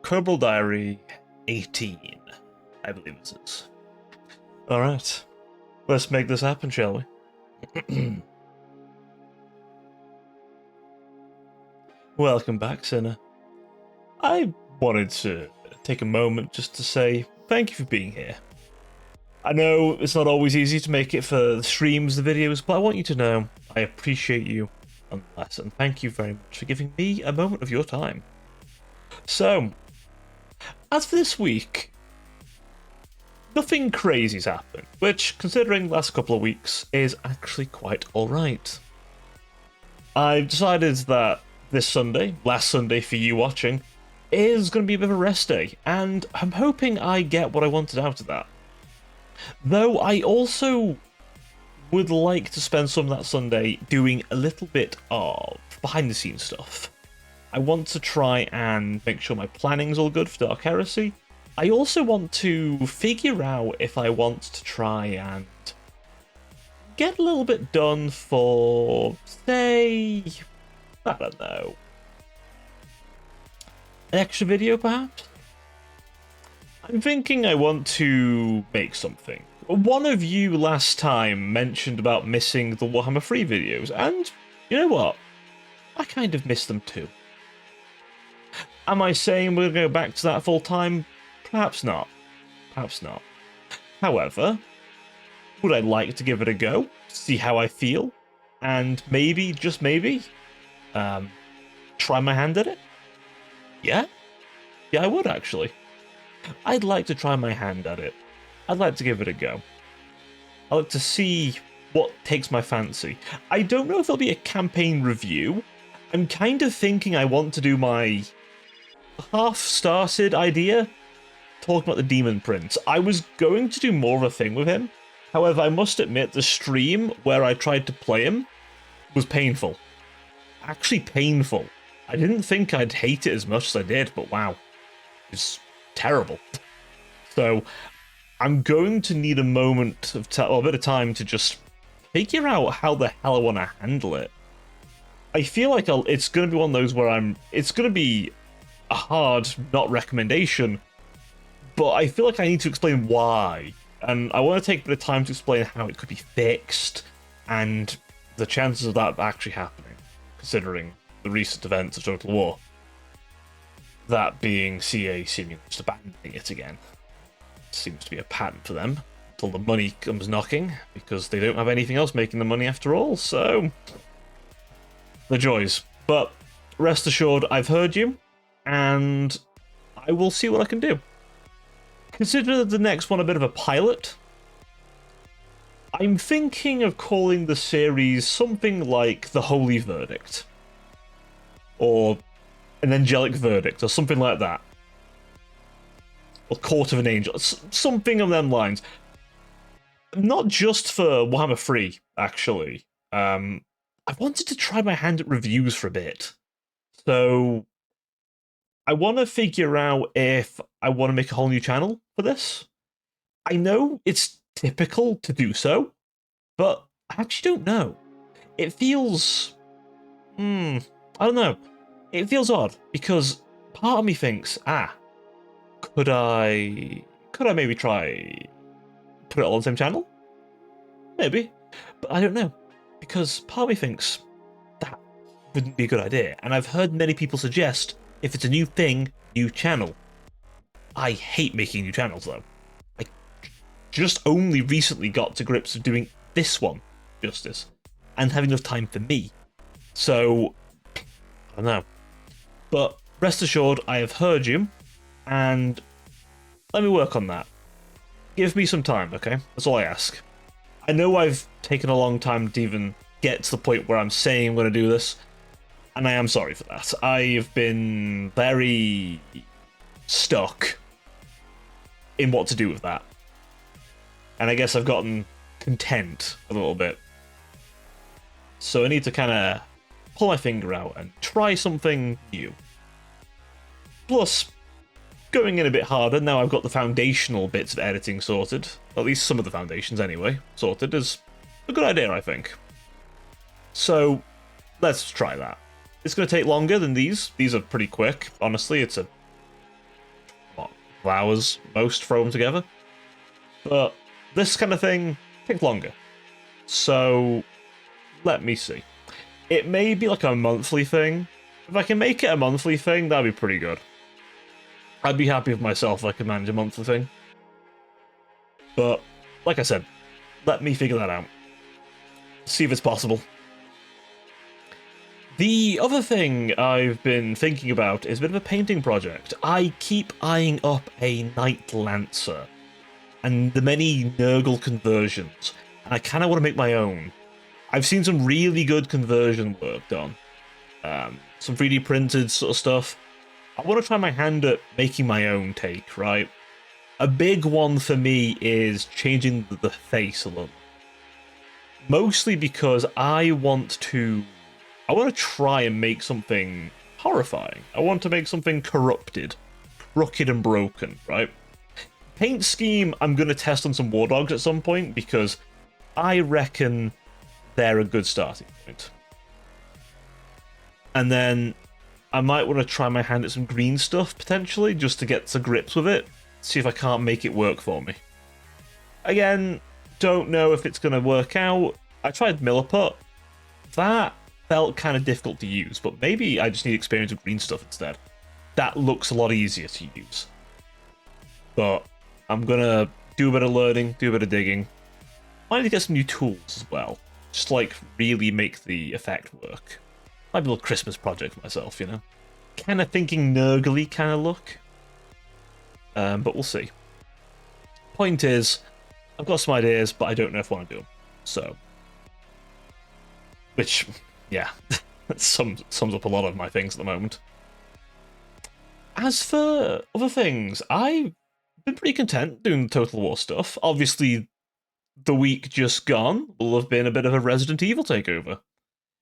Cobra Diary 18, I believe it is. Alright, let's make this happen, shall we? Welcome back, Sinner. I wanted to take a moment just to say thank you for being here. I know it's not always easy to make it for the streams, the videos, but I want you to know I appreciate you nonetheless, and thank you very much for giving me a moment of your time. So, as for this week, nothing crazy's happened, which, considering the last couple of weeks, is actually quite alright. I've decided that this Sunday, last Sunday for you watching, is going to be a bit of a rest day, and I'm hoping I get what I wanted out of that. Though I also would like to spend some of that Sunday doing a little bit of behind the scenes stuff. I want to try and make sure my planning's all good for Dark Heresy. I also want to figure out if I want to try and get a little bit done for, say, I don't know, an extra video perhaps? I'm thinking I want to make something. One of you last time mentioned about missing the Warhammer 3 videos, and you know what? I kind of miss them too. Am I saying we're going to go back to that full time? Perhaps not. Perhaps not. However, would I like to give it a go, see how I feel, and maybe, just maybe, try my hand at it? Yeah? Yeah, I would actually. I'd like to try my hand at it. I'd like to give it a go. I'd like to see what takes my fancy. I don't know if there'll be a campaign review. I'm kind of thinking I want to do my half-started idea, talking about the Demon Prince. I was going to do more of a thing with him. However, I must admit the stream where I tried to play him was painful. Actually painful. I didn't think I'd hate it as much as I did, but wow. It's terrible. So I'm going to need a moment of a bit of time to just figure out how the hell I want to handle it. I feel like it's going to be one of those where it's going to be a hard not recommendation, but I feel like I need to explain why, and I want to take a bit of time to explain how it could be fixed and the chances of that actually happening, considering the recent events of Total War. That being CA seeming just abandoning it again. Seems to be a pattern for them until the money comes knocking, because they don't have anything else making the money after all, so the joys. But rest assured, I've heard you, and I will see what I can do. Consider the next one a bit of a pilot. I'm thinking of calling the series something like The Holy Verdict, or An Angelic Verdict, or something like that. Or Court of an Angel, something on them lines. Not just for Warhammer 3, actually. I wanted to try my hand at reviews for a bit. So I want to figure out if I want to make a whole new channel for this. I know it's typical to do so, but I actually don't know. It feels... I don't know. It feels odd, because part of me thinks, could I maybe try put it all on the same channel? Maybe. But I don't know. Because part of me thinks that wouldn't be a good idea. And I've heard many people suggest if it's a new thing, new channel. I hate making new channels though. I just only recently got to grips with doing this one justice and having enough time for me. So I don't know. But rest assured, I have heard you, and let me work on that. Give me some time, okay? That's all I ask. I know I've taken a long time to even get to the point where I'm saying I'm going to do this, and I am sorry for that. I've been very stuck in what to do with that. And I guess I've gotten content a little bit. So I need to kind of pull my finger out and try something new. Plus, going in a bit harder, now I've got the foundational bits of editing sorted, at least some of the foundations anyway, sorted, is a good idea, I think. So, let's try that. It's going to take longer than these. These are pretty quick, honestly. It's a of hours, most, throw them together. But this kind of thing takes longer. So, let me see. It may be like a monthly thing. If I can make it a monthly thing, that'd be pretty good. I'd be happy with myself if I could manage a monthly thing. But, like I said, let me figure that out. See if it's possible. The other thing I've been thinking about is a bit of a painting project. I keep eyeing up a Knight Lancer and the many Nurgle conversions, and I kind of want to make my own. I've seen some really good conversion work done. Some 3D printed sort of stuff. I want to try my hand at making my own take, right? A big one for me is changing the face a little. Mostly because I want to try and make something horrifying. I want to make something corrupted, crooked and broken, right? Paint scheme, I'm going to test on some War Dogs at some point, because I reckon they're a good starting point. And then I might want to try my hand at some green stuff, potentially, just to get to grips with it, see if I can't make it work for me. Again, don't know if it's going to work out. I tried Milliput. That felt kind of difficult to use, but maybe I just need experience with green stuff instead. That looks a lot easier to use. But I'm going to do a bit of learning, do a bit of digging. I need to get some new tools as well. Just like really make the effect work. Might be a little Christmas project for myself, you know? Kind of thinking Nurgle-y kind of look. But we'll see. Point is, I've got some ideas, but I don't know if I want to do them. So. Which, yeah, that sums up a lot of my things at the moment. As for other things, I've been pretty content doing the Total War stuff. Obviously, the week just gone will have been a bit of a Resident Evil takeover.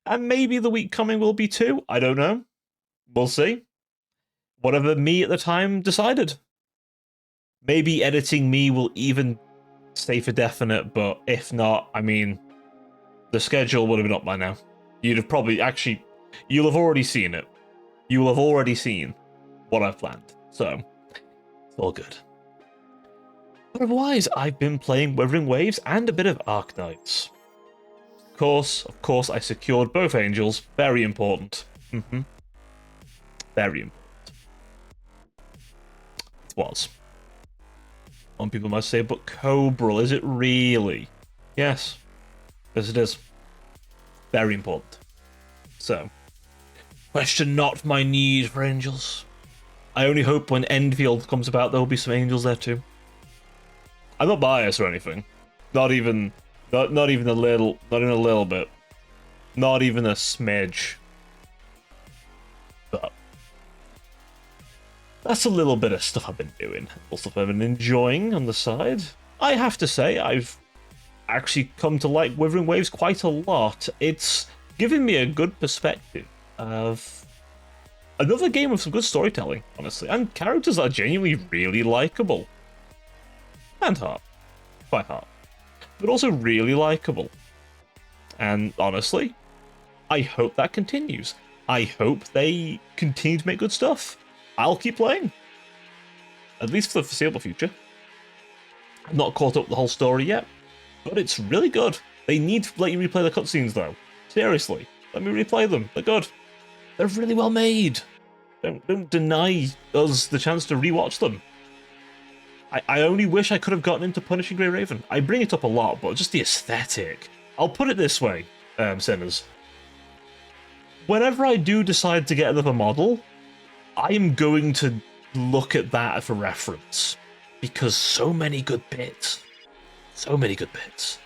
And maybe the week coming will be too. I don't know. We'll see. Whatever me at the time decided. Maybe editing me will even stay for definite, but if not, I mean, the schedule would have been up by now. You'd have probably, actually, you'll have already seen it. You will have already seen what I've planned. So, it's all good. But otherwise, I've been playing Wuthering Waves and a bit of Arknights. Of course, I secured both angels. Very important. Very important. It was. Some people might say, but Cobra, is it really? Yes. Yes, it is. Very important. So, question not my need for angels. I only hope when Endfield comes about there will be some angels there too. I'm not biased or anything. Not even a little, not even a little bit. Not even a smidge. But that's a little bit of stuff I've been doing. Also, I've been enjoying on the side. I have to say, I've actually come to like Wuthering Waves quite a lot. It's given me a good perspective of another game with some good storytelling, honestly, and characters that are genuinely really likable. And hard. Quite hard. But also really likable. And honestly, I hope that continues. I hope they continue to make good stuff. I'll keep playing. At least for the foreseeable future. I've not caught up with the whole story yet, but it's really good. They need to let you replay the cutscenes though. Seriously, let me replay them. They're good. They're really well made. Don't deny us the chance to rewatch them. I only wish I could have gotten into Punishing Grey Raven. I bring it up a lot, but just the aesthetic. I'll put it this way, sinners. Whenever I do decide to get another model, I am going to look at that for reference. Because so many good bits. So many good bits.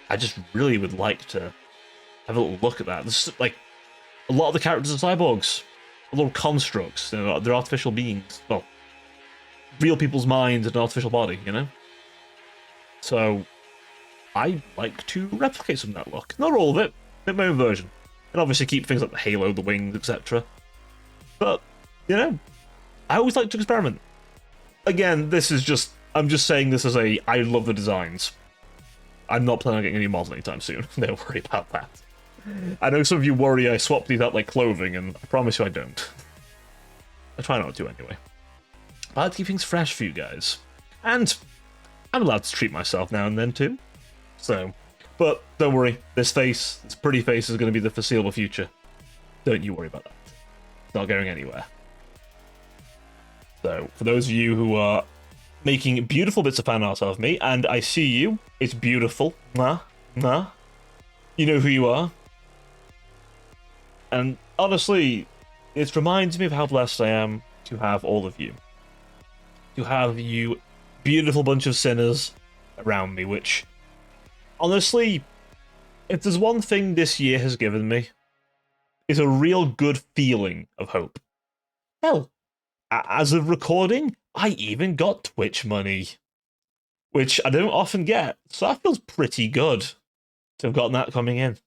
I just really would like to have a little look at that. There's, like, a lot of the characters are cyborgs. Little constructs. They're artificial beings. Well, real people's minds and an artificial body, you know? So, I like to replicate some of that look. Not all of it, make my own version. And obviously keep things like the halo, the wings, etc. But, you know, I always like to experiment. Again, this is just, I'm just saying this as a, I love the designs. I'm not planning on getting any models anytime soon. Don't worry about that. I know some of you worry I swap these out like clothing, and I promise you I don't. I try not to anyway. I like to keep things fresh for you guys. And I'm allowed to treat myself now and then too. So, but don't worry, this pretty face is going to be the foreseeable future. Don't you worry about that. It's not going anywhere. So, for those of you who are making beautiful bits of fan art of me, and I see you, it's beautiful. Nah. You know who you are. And honestly, it reminds me of how blessed I am to have all of you. To have you beautiful bunch of sinners around me, which, honestly, if there's one thing this year has given me, is a real good feeling of hope. Hell, as of recording, I even got Twitch money, which I don't often get, so that feels pretty good to have gotten that coming in.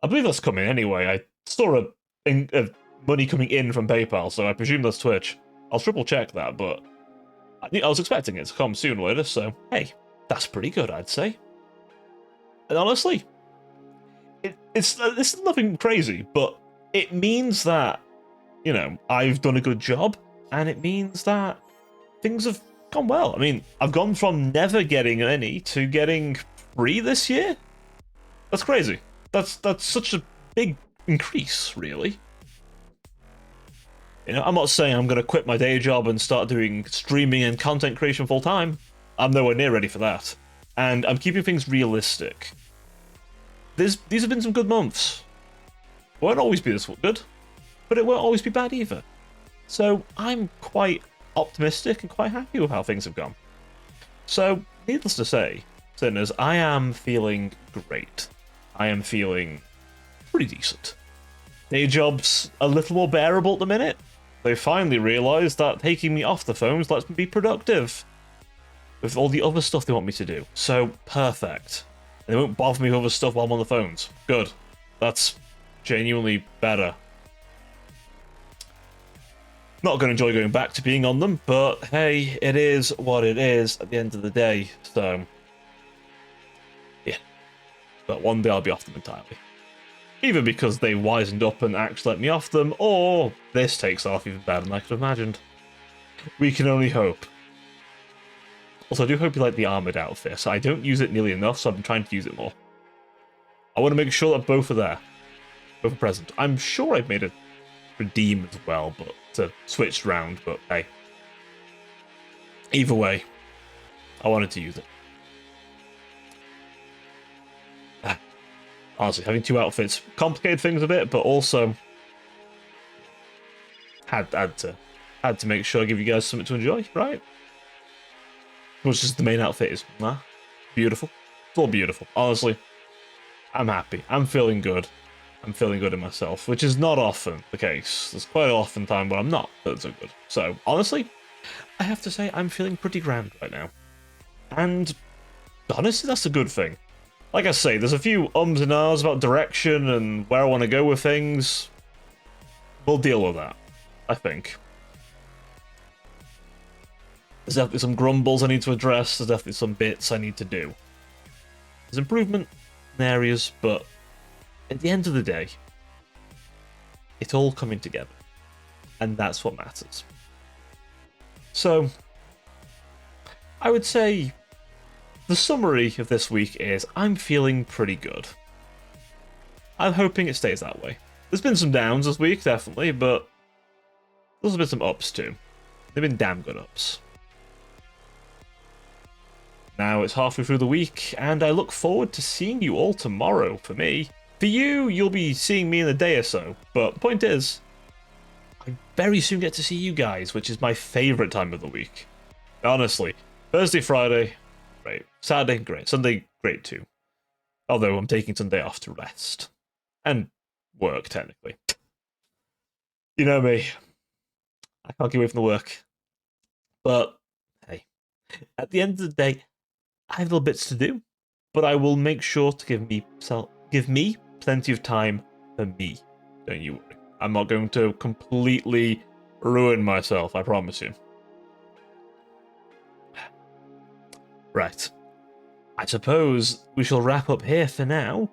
I believe that's coming anyway. I saw a money coming in from PayPal, so I presume that's Twitch. I'll triple check that, but I was expecting it to come soon or later, so hey, that's pretty good, I'd say. And honestly, it's nothing crazy, but it means that, you know, I've done a good job, and it means that things have gone well. I mean, I've gone from never getting any to getting 3 this year. That's crazy. That's such a big increase, really. You know, I'm not saying I'm going to quit my day job and start doing streaming and content creation full time. I'm nowhere near ready for that. And I'm keeping things realistic. These have been some good months. It won't always be this good, but it won't always be bad either. So I'm quite optimistic and quite happy with how things have gone. So, needless to say, sinners, I am feeling great. I am feeling pretty decent. Day job's a little more bearable at the minute. They finally realised that taking me off the phones lets me be productive with all the other stuff they want me to do. So, perfect. And they won't bother me with other stuff while I'm on the phones. Good. That's genuinely better. Not going to enjoy going back to being on them, but hey, it is what it is at the end of the day. So, yeah. But one day I'll be off them entirely. Either because they wisened up and actually let me off them, or this takes off even better than I could have imagined. We can only hope. Also, I do hope you like the armoured outfit. I don't use it nearly enough, so I'm trying to use it more. I want to make sure that both are there. Both are present. I'm sure I've made a redeem as well, but switched round, but hey. Either way, I wanted to use it. Honestly, having 2 outfits complicated things a bit, but also had to make sure I give you guys something to enjoy, right? Which is the main outfit is. Beautiful. It's all beautiful. Honestly, I'm happy. I'm feeling good. I'm feeling good in myself, which is not often the case. There's quite often time where I'm not feeling so good. So, honestly, I have to say I'm feeling pretty grand right now. And honestly, that's a good thing. Like I say, there's a few ums and ahs about direction and where I want to go with things. We'll deal with that, I think. There's definitely some grumbles I need to address. There's definitely some bits I need to do. There's improvement in areas, but at the end of the day, it's all coming together. And that's what matters. So, I would say the summary of this week is I'm feeling pretty good. I'm hoping it stays that way. There's been some downs this week, definitely, but there's been some ups too. They've been damn good ups. Now it's halfway through the week, and I look forward to seeing you all tomorrow for me. For you, you'll be seeing me in a day or so, but the point is, I very soon get to see you guys, which is my favourite time of the week. Honestly, Thursday, Friday, great. Saturday, great. Sunday, great too. Although I'm taking Sunday off to rest. And work, technically. You know me. I can't get away from the work. But, hey, at the end of the day, I have little bits to do, but I will make sure to give me plenty of time for me. Don't you worry. I'm not going to completely ruin myself, I promise you. Right. I suppose we shall wrap up here for now.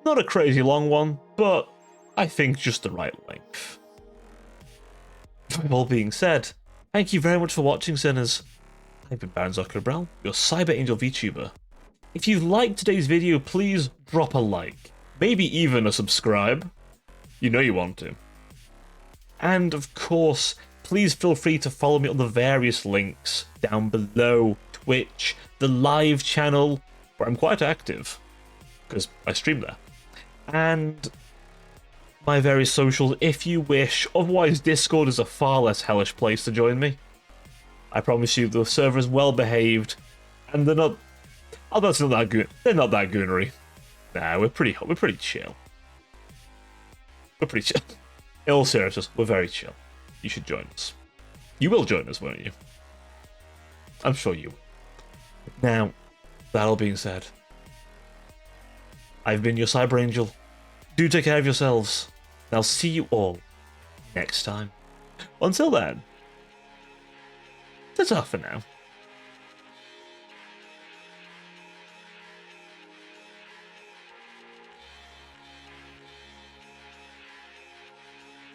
Not a crazy long one, but I think just the right length. With all being said, Thank you very much for watching, sinners. I've been Baron Cobra, your Cyber Angel VTuber. If you liked today's video, please drop a like. Maybe even a subscribe. You know you want to. And of course, please feel free to follow me on the various links down below. Twitch, the live channel, where I'm quite active, because I stream there. And my various socials if you wish. Otherwise, Discord is a far less hellish place to join me. I promise you, the server is well behaved, and they're not. Oh, that's not that good. They're not that goonery. Nah, we're pretty chill. We're pretty chill. In all seriousness, we're very chill. You should join us. You will join us, won't you? I'm sure you will. Now, that all being said, I've been your Cyber Angel. Do take care of yourselves. And I'll see you all next time. Until then, ta-ta for now.